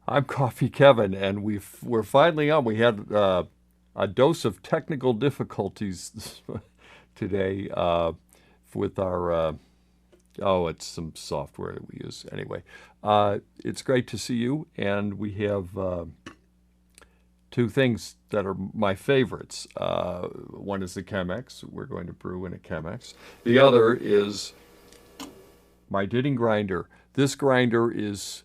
I'm Coffee Kevin, and we're finally on. We had a dose of technical difficulties today with our it's some software that we use anyway. It's great to see you, and we have two things that are my favorites. One is the Chemex. We're going to brew in a Chemex. The other is my knitting grinder. This grinder is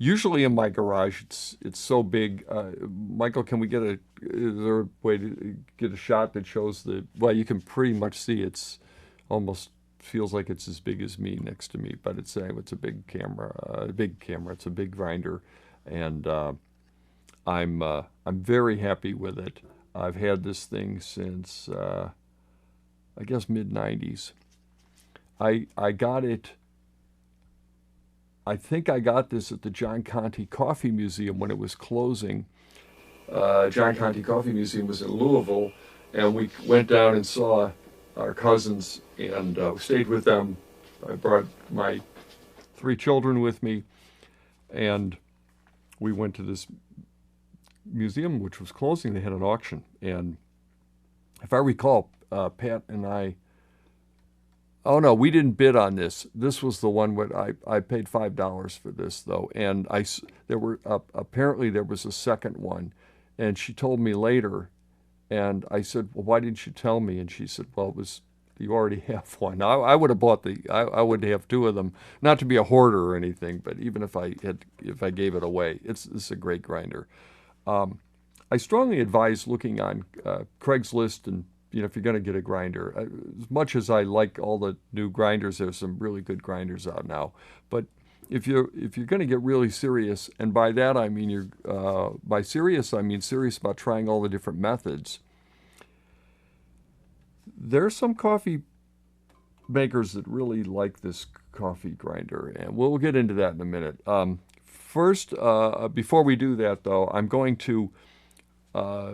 usually in my garage. It's so big. Michael, can we get a is there a way to get a shot that shows the well? You can pretty much see it's almost feels like it's as big as me next to me, but it's a big camera. A big camera. It's a big grinder, and I'm very happy with it. I've had this thing since I guess mid '90s. I got it. I think I got this at the John Conte Coffee Museum when it was closing. John Conte Coffee Museum was in Louisville, and we went down and saw our cousins and stayed with them. I brought my three children with me, and we went to this museum, which was closing. They had an auction, and if I recall, Pat and I. Oh no, we didn't bid on this. This was the one where I paid $5 for this though, and there were apparently there was a second one, and she told me later, and I said, well, why didn't you tell me? And she said, well, it was you already have one. I would have bought I would have two of them, not to be a hoarder or anything, but even if I gave it away, it's a great grinder. I strongly advise looking on Craigslist and if you're going to get a grinder. As much as I like all the new grinders, there's some really good grinders out now. But if you're going to get really serious, and by that I mean by serious I mean serious about trying all the different methods. There's some coffee makers that really like this coffee grinder, and we'll get into that in a minute. First, before we do that though, I'm going to uh,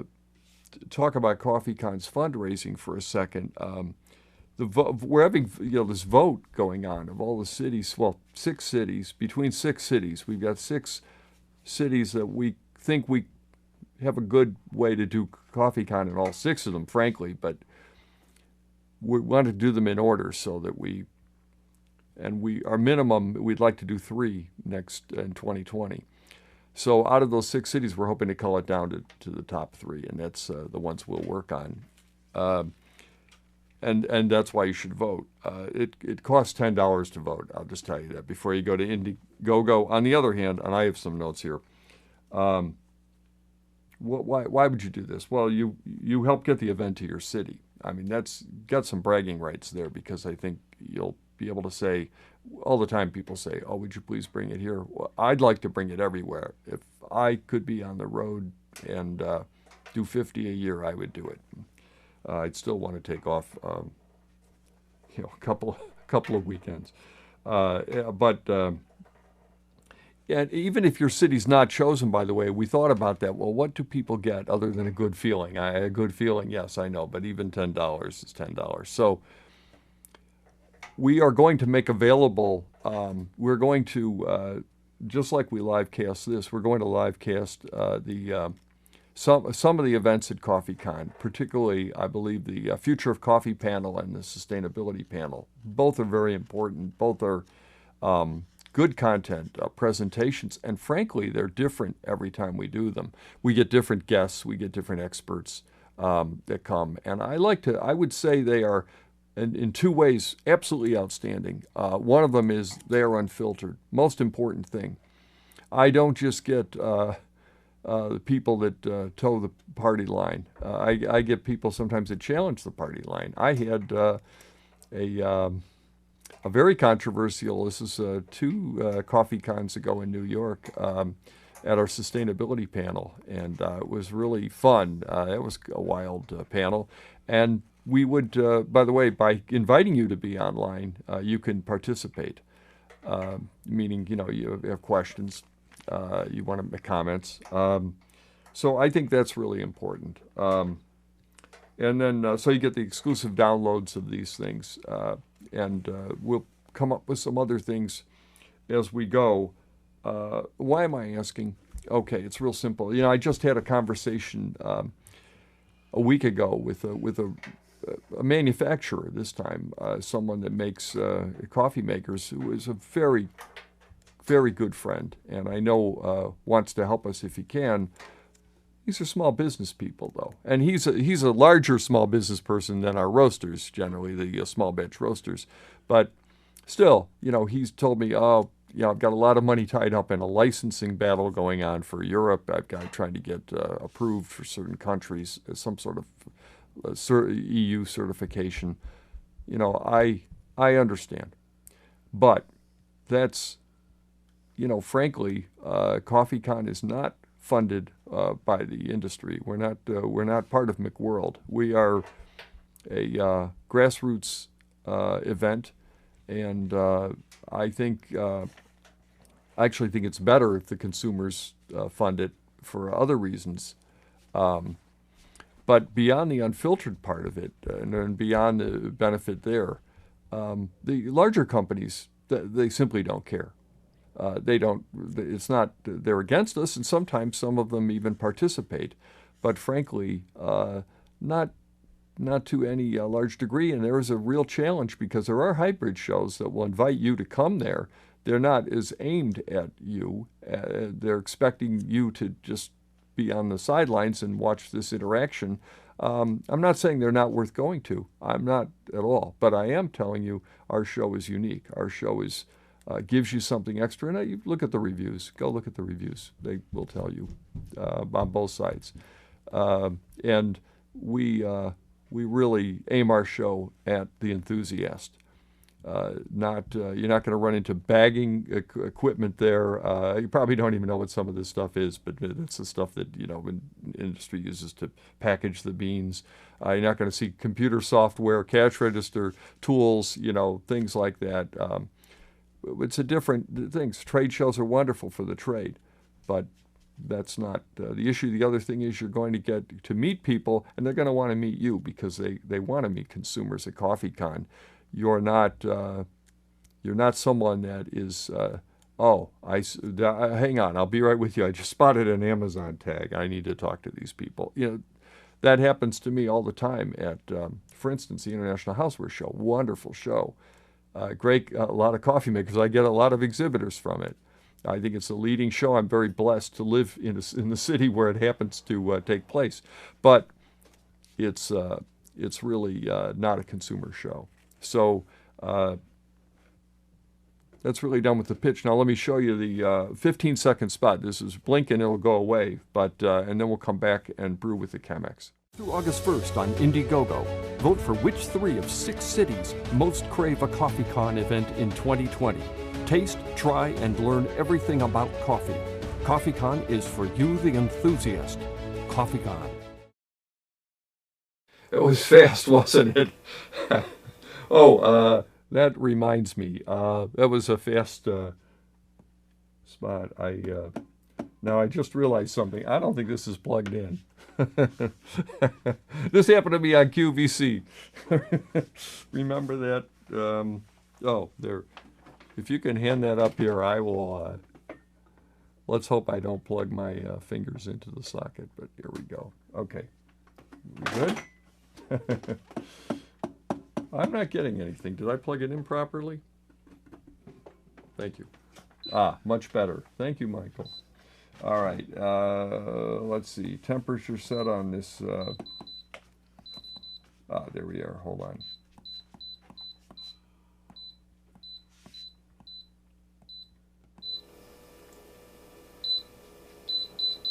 talk about CoffeeCon's fundraising for a second. We're having this vote going on of all the cities. Well, six cities between six cities. We've got six cities that we think we have a good way to do CoffeeCon in all six of them, frankly. But we want to do them in order so that our minimum we'd like to do three next in 2020. So out of those six cities, we're hoping to cull it down to the top three, and that's the ones we'll work on. And that's why you should vote. It costs $10 to vote. I'll just tell you that before you go to Indiegogo. On the other hand, and I have some notes here. Why would you do this? Well, you help get the event to your city. I mean, that's got some bragging rights there because I think you'll be able to say all the time. People say, "Oh, would you please bring it here?" Well, I'd like to bring it everywhere. If I could be on the road and do 50 a year, I would do it. I'd still want to take off, a couple of weekends. But and even if your city's not chosen, by the way, we thought about that. Well, what do people get other than a good feeling? A good feeling, yes, I know, but even $10 is $10. So we are going to make available. We're going to just like we live cast this. We're going to live cast the some of the events at CoffeeCon, particularly I believe the Future of Coffee panel and the Sustainability panel. Both are very important. Both are good content presentations, and frankly, they're different every time we do them. We get different guests, we get different experts that come, and I would say they are, in two ways, absolutely outstanding. One of them is they are unfiltered. Most important thing, I don't just get the people that toe the party line. I get people sometimes that challenge the party line. I had a very controversial. This is two coffee cons ago in New York at our sustainability panel, and it was really fun. It was a wild panel, and we would, by the way, by inviting you to be online, you can participate. Meaning, you have questions, you want to make comments. So I think that's really important. And then, so you get the exclusive downloads of these things. And we'll come up with some other things as we go. why am I asking? Okay, it's real simple. You know, I just had a conversation a week ago with a manufacturer this time, someone that makes coffee makers, who is a very, very good friend, and I know wants to help us if he can. These are small business people, though, and he's a larger small business person than our roasters, generally the small batch roasters. But still, you know, he's told me, oh, you know, I've got a lot of money tied up in a licensing battle going on for Europe. I've got trying to get approved for certain countries as some sort of EU certification. You know, I understand, but that's, you know, frankly, CoffeeCon is not funded by the industry. We're not part of McWorld. We are a grassroots event, and I actually think it's better if the consumers fund it for other reasons. But beyond the unfiltered part of it, and beyond the benefit there, the larger companies, they simply don't care. They don't. It's not. They're against us, and sometimes some of them even participate. But frankly, not to any large degree. And there is a real challenge because there are hybrid shows that will invite you to come there. They're not as aimed at you. They're expecting you to just be on the sidelines and watch this interaction. I'm not saying they're not worth going to. I'm not at all. But I am telling you our show is unique. Our show is gives you something extra. And you look at the reviews. Go look at the reviews. They will tell you on both sides. And we really aim our show at the enthusiast. You're not going to run into bagging equipment there. You probably don't even know what some of this stuff is, but it's the stuff that, you know, industry uses to package the beans. You're not going to see computer software, cash register tools, you know, things like that. It's a different things. Trade shows are wonderful for the trade, but that's not the issue. The other thing is you're going to get to meet people, and they're going to want to meet you because they want to meet consumers at CoffeeCon. You're not someone that is, hang on, I'll be right with you. I just spotted an Amazon tag. I need to talk to these people. You know, that happens to me all the time at, for instance, the International Houseware Show. Wonderful show. Great, a lot of coffee makers. I get a lot of exhibitors from it. I think it's a leading show. I'm very blessed to live in the city where it happens to take place. But it's really not a consumer show. So that's really done with the pitch. Now let me show you the 15-second spot. This is blink and it'll go away, but and then we'll come back and brew with the Chemex. Through August 1st on Indiegogo, vote for which 3 of 6 cities most crave a CoffeeCon event in 2020. Taste, try, and learn everything about coffee. CoffeeCon is for you, the enthusiast. CoffeeCon. It was fast, wasn't it? That reminds me. That was a fast spot. Now I just realized something. I don't think this is plugged in. This happened to me on QVC. Remember that? There. If you can hand that up here, I will. Let's hope I don't plug my fingers into the socket, but here we go. Okay. We good? I'm not getting anything. Did I plug it in properly? Thank you. Much better. Thank you, Michael. All right. Let's see. Temperature set on this. There we are. Hold on.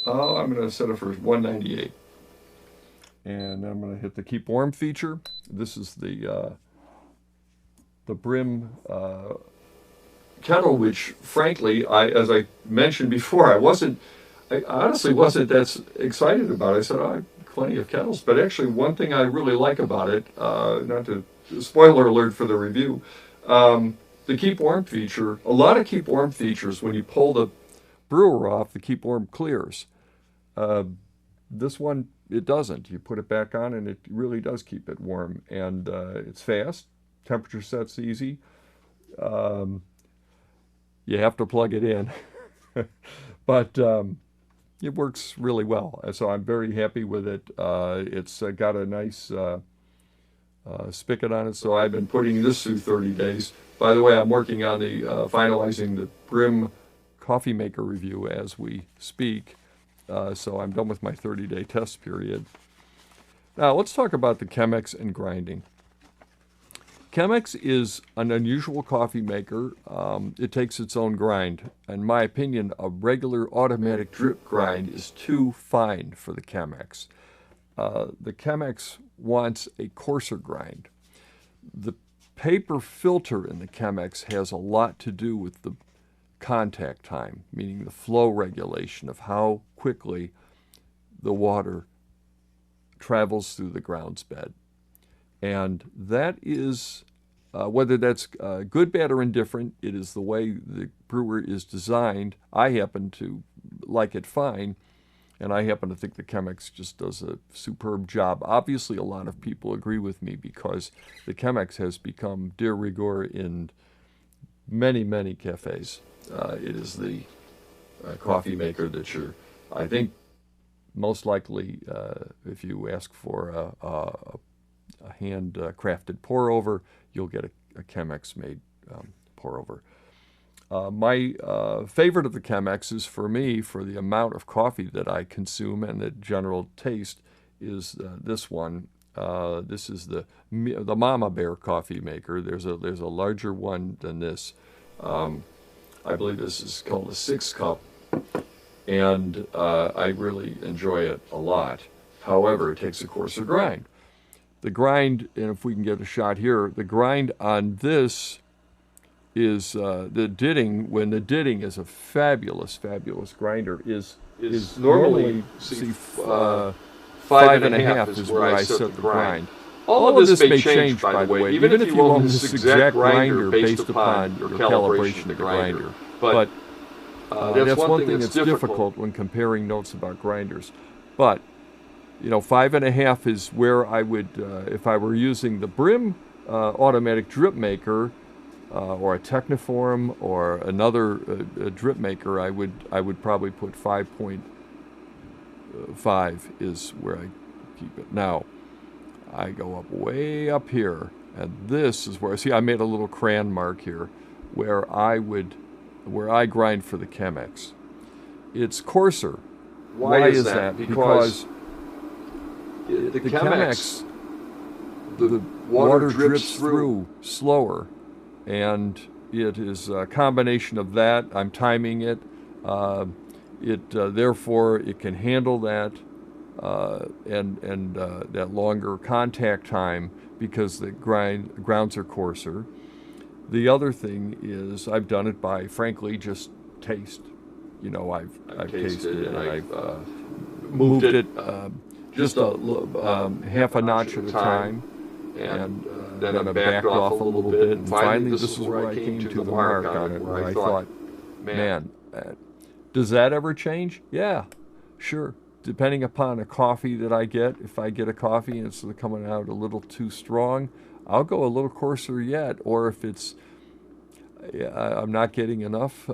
I'm going to set it for 198. And I'm going to hit the keep warm feature. This is the brim kettle, which frankly, as I mentioned before, I honestly wasn't that excited about it. I said, I have plenty of kettles. But actually, one thing I really like about it, not to spoiler alert for the review, the keep warm feature, a lot of keep warm features, when you pull the brewer off, the keep warm clears. This one, it doesn't. You put it back on and it really does keep it warm. And it's fast. Temperature set's easy. You have to plug it in. But it works really well. So I'm very happy with it. It's got a nice spigot on it. So I've been putting this through 30 days. By the way, I'm working on the finalizing the Brim coffee maker review as we speak. So I'm done with my 30-day test period. Now let's talk about the Chemex and grinding. Chemex is an unusual coffee maker. It takes its own grind. In my opinion, a regular automatic drip grind is too fine for the Chemex. The Chemex wants a coarser grind. The paper filter in the Chemex has a lot to do with the contact time, meaning the flow regulation of how quickly the water travels through the grounds bed. And that is, whether that's good, bad, or indifferent, it is the way the brewer is designed. I happen to like it fine, and I happen to think the Chemex just does a superb job. Obviously, a lot of people agree with me because the Chemex has become de rigueur in many, many cafes. It is the coffee maker that I think, most likely, if you ask for a hand-crafted pour-over, you'll get a Chemex-made pour-over. My favorite of the Chemexes for me, for the amount of coffee that I consume and the general taste, is this one. This is the Mama Bear coffee maker. There's a larger one than this. I believe this is called a 6-cup, and I really enjoy it a lot. However, it takes a coarser grind. The grind, and if we can get a shot here, the grind on this is the ditting. When the ditting is a fabulous, fabulous grinder, is normally, see, 5.5 is where I set the grind. All of this may change, by the way, even if you own this exact grinder based upon your calibration of the grinder. But that's one thing that's difficult when comparing notes about grinders. But 5.5 is where I would, if I were using the Brim automatic drip maker or a Techniform or another drip maker, I would probably put 5.5 is where I keep it. Now, I go up way up here, and this is where, see, I made a little crayon mark here where I grind for the Chemex. It's coarser. Why is that? Because the Chemex, the water drips through slower, and it is a combination of that. I'm timing it. Therefore, it can handle that and that longer contact time because the grounds are coarser. The other thing is I've done it by, frankly, just taste. I've tasted it, and I've moved it just half a notch at a time, and then I backed off a little bit, and finally this is where I came to the mark on it, where I thought, man, does that ever change? Yeah, sure. Depending upon a coffee that I get, if I get a coffee and it's coming out a little too strong, I'll go a little coarser yet, or if I'm not getting enough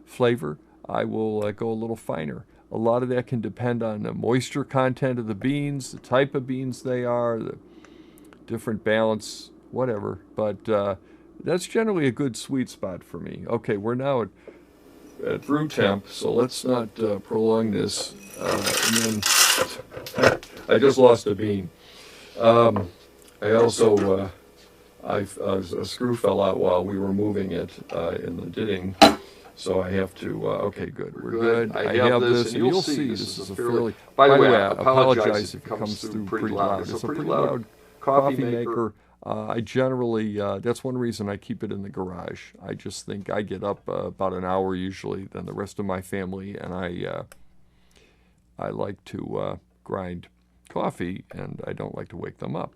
flavor, I will go a little finer. A lot of that can depend on the moisture content of the beans, the type of beans they are, the different balance, whatever. But that's generally a good sweet spot for me. Okay, we're now at brew temp, so let's not prolong this. And then I just lost a bean. I also, a screw fell out while we were moving it in the ditting. So I have to, okay, good, we're good. I have this, and you'll see this is a fairly, by the way, I apologize if it comes through pretty loud. It's a pretty loud coffee maker. I generally, that's one reason I keep it in the garage. I just think I get up about an hour usually than the rest of my family, and I like to grind coffee, and I don't like to wake them up.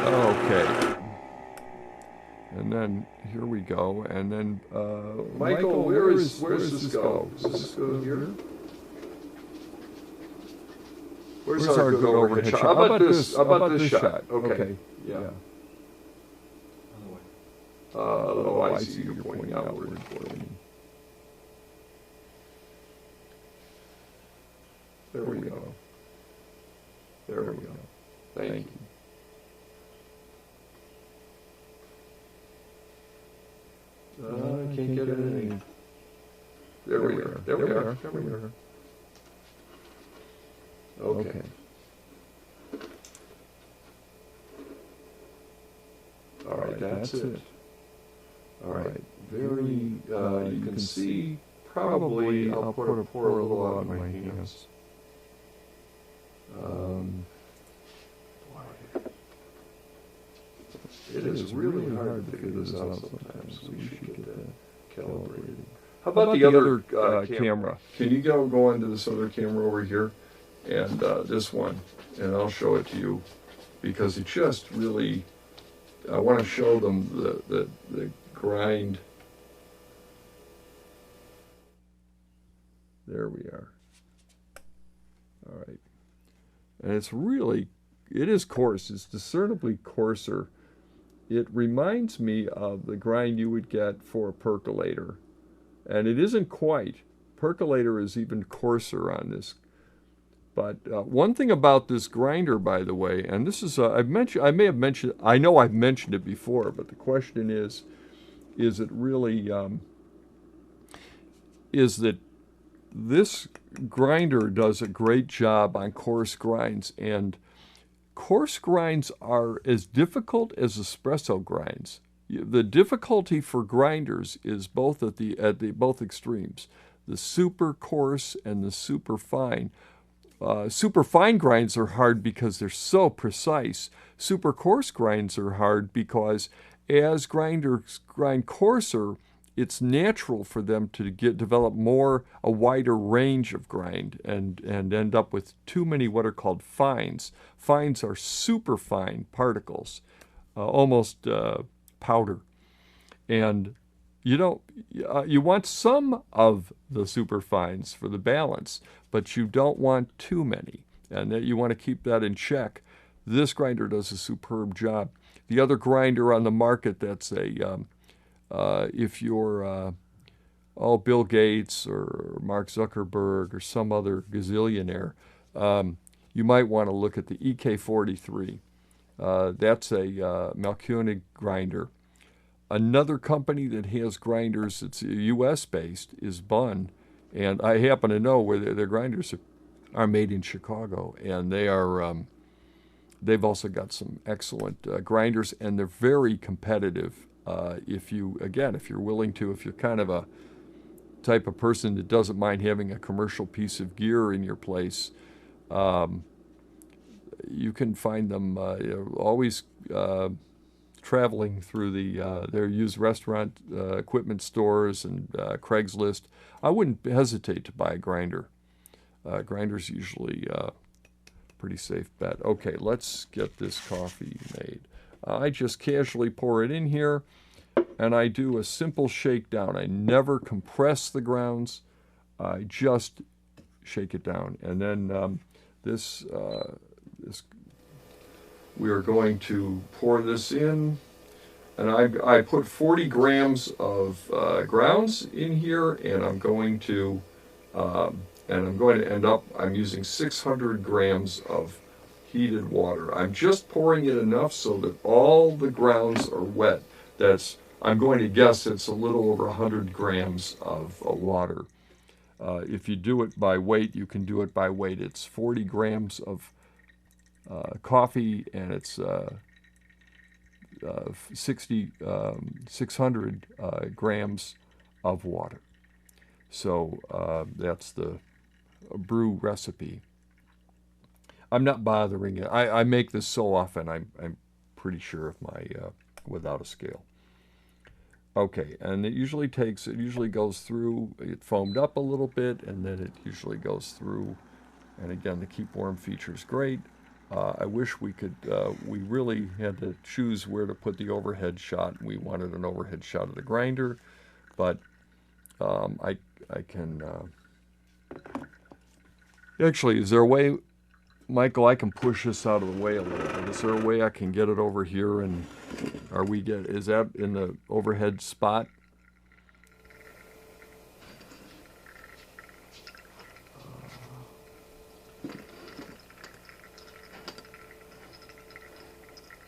Okay. And then here we go. And then Michael, where does this go? Does this go here? Where's our good overhead shot? How about this shot? Okay. Yeah. Oh, I see you're pointing outward. There we go. There we go. Thank you. I can't get anything. There we are. There we are. There we are. Okay. All right, that's it. All right, very, you can see, probably, I'll pour a little out of my hands. It is really hard to figure this out sometimes. We should get that calibrated. How about the other camera? Can you go into this other camera over here? And this one, and I'll show it to you, because it just really, I want to show them the grind. There we are. All right. And it's really, it is coarse. It's discernibly coarser. It reminds me of the grind you would get for a percolator. And it isn't quite. Percolator is even coarser on this. But one thing about this grinder, by the way, and this is, I may have mentioned, I know I've mentioned it before, but the question is it really, is that this grinder does a great job on coarse grinds, and coarse grinds are as difficult as espresso grinds. The difficulty for grinders is both at the both extremes, the super coarse and the super fine. Super fine grinds are hard because they're so precise. Super coarse grinds are hard because as grinders grind coarser, it's natural for them to develop a wider range of grind and end up with too many what are called fines. Fines are super fine particles, almost powder. And you want some of the super fines for the balance, but you don't want too many, and that you want to keep that in check. This grinder does a superb job. The other grinder on the market that's if you're Bill Gates or Mark Zuckerberg or some other gazillionaire, you might want to look at the EK43. That's a Malkönig grinder. Another company that has grinders, it's U.S.-based, is Bunn, and I happen to know where their grinders are made in Chicago, and they are. They've also got some excellent grinders, and they're very competitive. If you're willing to, if you're kind of a type of person that doesn't mind having a commercial piece of gear in your place, you can find them always traveling through their used restaurant equipment stores and Craigslist. I wouldn't hesitate to buy a grinder. Grinder's usually pretty safe bet. Okay, let's get this coffee made. I just casually pour it in here, and I do a simple shakedown. I never compress the grounds. I just shake it down. And then we are going to pour this in, and I put 40 grams of grounds in here, and I'm going to end up, I'm using 600 grams of heated water. I'm just pouring it enough so that all the grounds are wet. I'm going to guess it's a little over 100 grams of water. If you do it by weight, you can do it by weight. It's 40 grams of coffee, and it's 600 grams of water. So that's the brew recipe. I'm not bothering it. I make this so often, I'm pretty sure of my, without a scale. Okay, and it usually goes through, it foamed up a little bit, and then it usually goes through. And again, the keep warm feature is great. I wish we really had to choose where to put the overhead shot. We wanted an overhead shot of the grinder, but I can, actually, is there a way, Michael, I can push this out of the way a little bit? Is there a way I can get it over here? And is that in the overhead spot?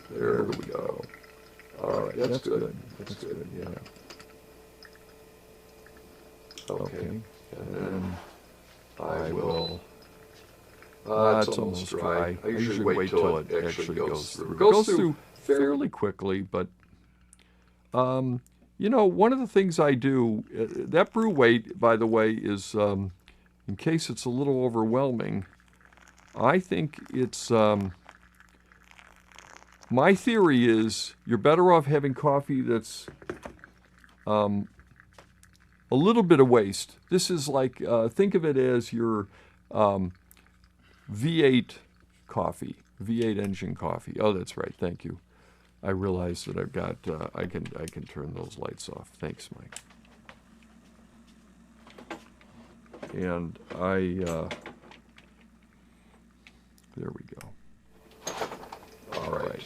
There we go. All right, that's good. That's good, yeah. Okay, and then I will, it's almost dry. I usually wait till it actually goes through. It goes through fairly quickly, but, you know, one of the things I do, that brew weight, by the way, is, in case it's a little overwhelming, I think it's, my theory is you're better off having coffee that's a little bit of waste. This is like, think of it as your V8 coffee, V8 engine coffee. Oh, that's right. Thank you. I realize that I've got, I can turn those lights off. Thanks, Mike. And there we go. All right,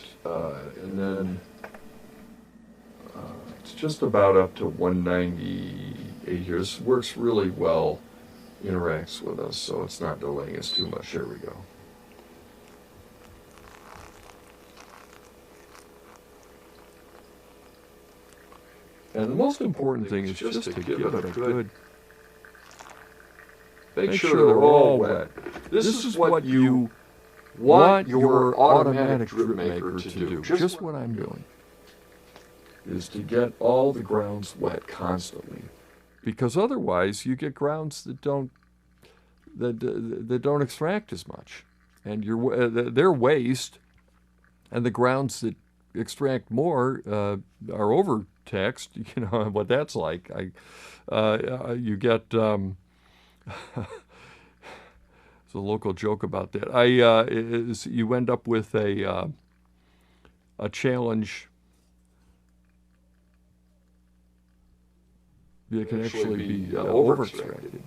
and then it's just about up to 198 here. This works really well, interacts with us, so it's not delaying us too much. There we go. And the most important thing is just to give it a good, make sure they're all wet. This is what you want your automatic drip maker to do. Just what I'm doing is to get all the grounds wet constantly, because otherwise you get grounds that don't extract as much, and they're waste, and the grounds that extract more are overtaxed. You know what that's like. You get. There's a local joke about that. You end up with a challenge that can actually be over-extracted.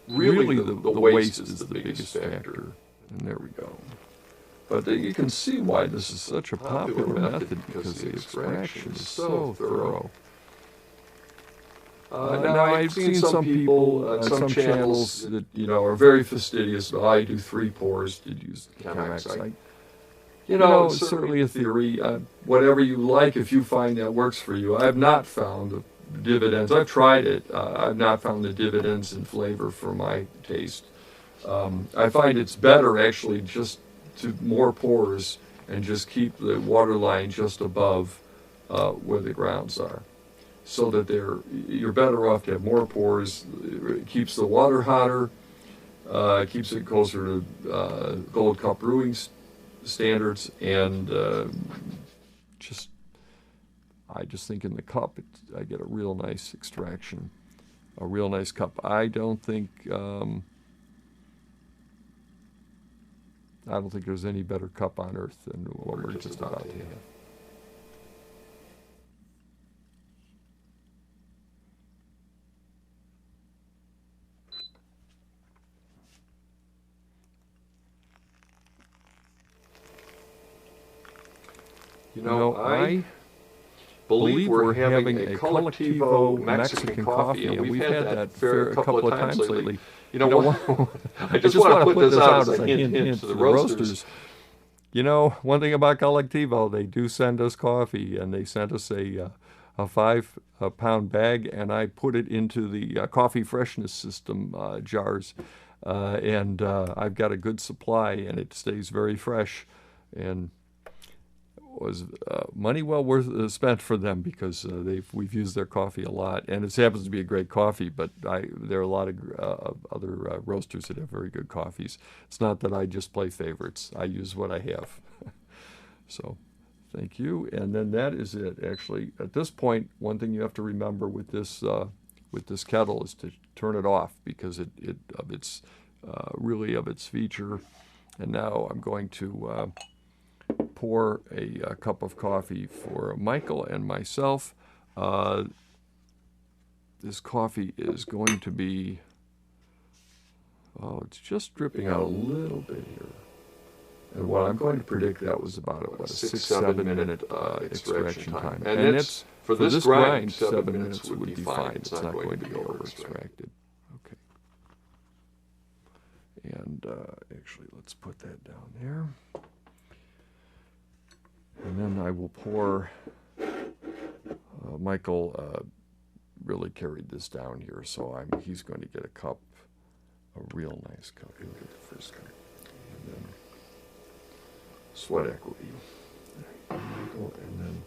Really, the waste is the biggest factor. And there we go. But you can see why this is such a popular method, because the extraction is so thorough. Now, I've seen some people on some channels that, you know, are very fastidious. Well, I do 3 pours to use Chemex. You know, it's certainly a theory. Whatever you like, if you find that works for you. I've not found the dividends. I've tried it. I've not found the dividends in flavor for my taste. I find it's better, actually, just to more pours and just keep the water line just above where the grounds are, so that you're better off to have more pours. It keeps the water hotter, keeps it closer to Gold Cup brewing standards, and I just think in the cup I get a real nice extraction, a real nice cup. I don't think there's any better cup on earth than what we're just about to have. You know, I believe we're having a Colectivo Mexican coffee, and we've had that a couple of times lately. You know, I just want to put this out as a hint to the roasters. You know, one thing about Colectivo, they do send us coffee, and they sent us a 5-pound bag, and I put it into the coffee freshness system jars, and I've got a good supply, and it stays very fresh, and was money well worth spent for them, because we've used their coffee a lot, and it happens to be a great coffee. But there are a lot of other roasters that have very good coffees. It's not that I just play favorites. I use what I have. So, thank you. And then that is it. Actually, at this point, one thing you have to remember with this kettle is to turn it off, because of its feature. And now I'm going to pour a cup of coffee for Michael and myself. This coffee is going to be, it's just dripping out a little bit here. And what I'm going to predict that was about a 6-7 minute extraction time. And it's for this grind, 7 minutes would be fine. It's not going to be over extracted. Okay. And actually, let's put that down there. And then I will pour. Michael really carried this down here, so he's going to get a cup, a real nice cup. He'll get the first cup. And then sweat equity. Michael, and then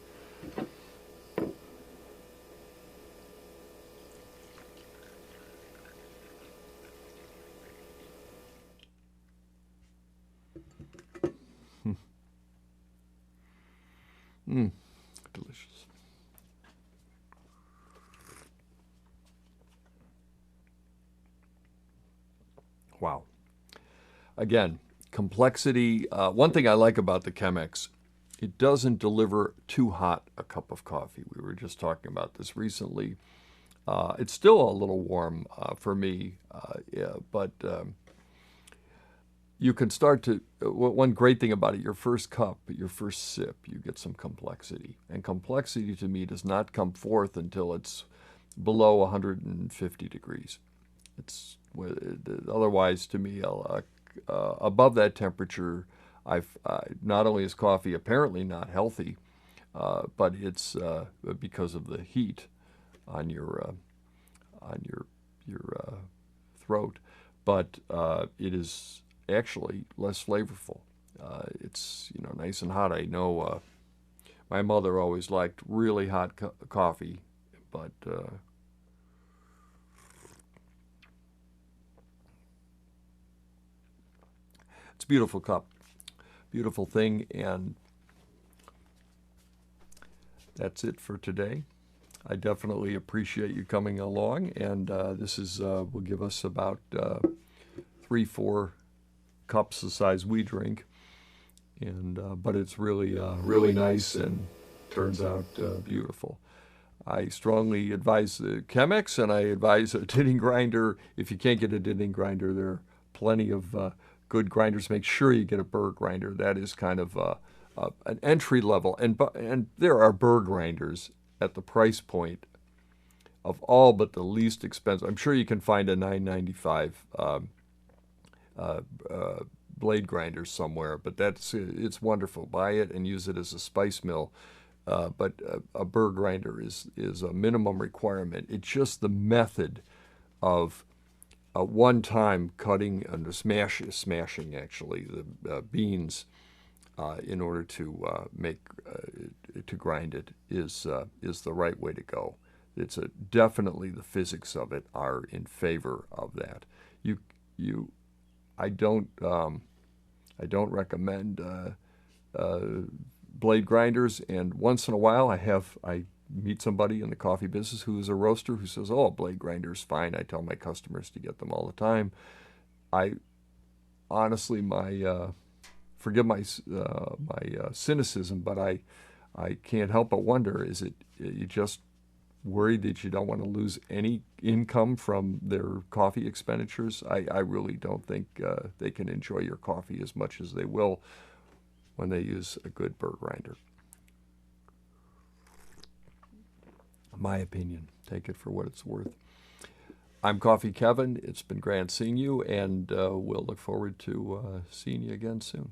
delicious. Wow. Again, complexity. One thing I like about the Chemex, it doesn't deliver too hot a cup of coffee. We were just talking about this recently. It's still a little warm for me, yeah, but you can start to, one great thing about it, your first cup, your first sip, you get some complexity. And complexity to me does not come forth until it's below 150 degrees. It's otherwise, to me, above that temperature, not only is coffee apparently not healthy, but it's because of the heat on your throat, but it is actually less flavorful. It's nice and hot. I know my mother always liked really hot coffee, but it's a beautiful cup, beautiful thing, and that's it for today. I definitely appreciate you coming along, and this will give us about 3-4 cups the size we drink, and but it's really really nice and turns out beautiful. I strongly advise the Chemex, and I advise a tinning grinder. If you can't get a tinning grinder, there are plenty of good grinders. Make sure you get a burr grinder. That is kind of an entry level, and there are burr grinders at the price point of all but the least expensive. I'm sure you can find a $9.95 blade grinder somewhere, but it's wonderful. Buy it and use it as a spice mill. But a burr grinder is a minimum requirement. It's just the method of one time cutting and smashing actually the beans in order to to grind it is the right way to go. It's definitely the physics of it are in favor of that. I don't recommend blade grinders, and once in a while I meet somebody in the coffee business who is a roaster who says, "Oh, a blade grinder is fine." I tell my customers to get them all the time. I honestly, forgive my cynicism, but I can't help but wonder: is it you just worried that you don't want to lose any income from their coffee expenditures? I really don't think they can enjoy your coffee as much as they will when they use a good burr grinder. My opinion. Take it for what it's worth. I'm Coffee Kevin. It's been grand seeing you, and we'll look forward to seeing you again soon.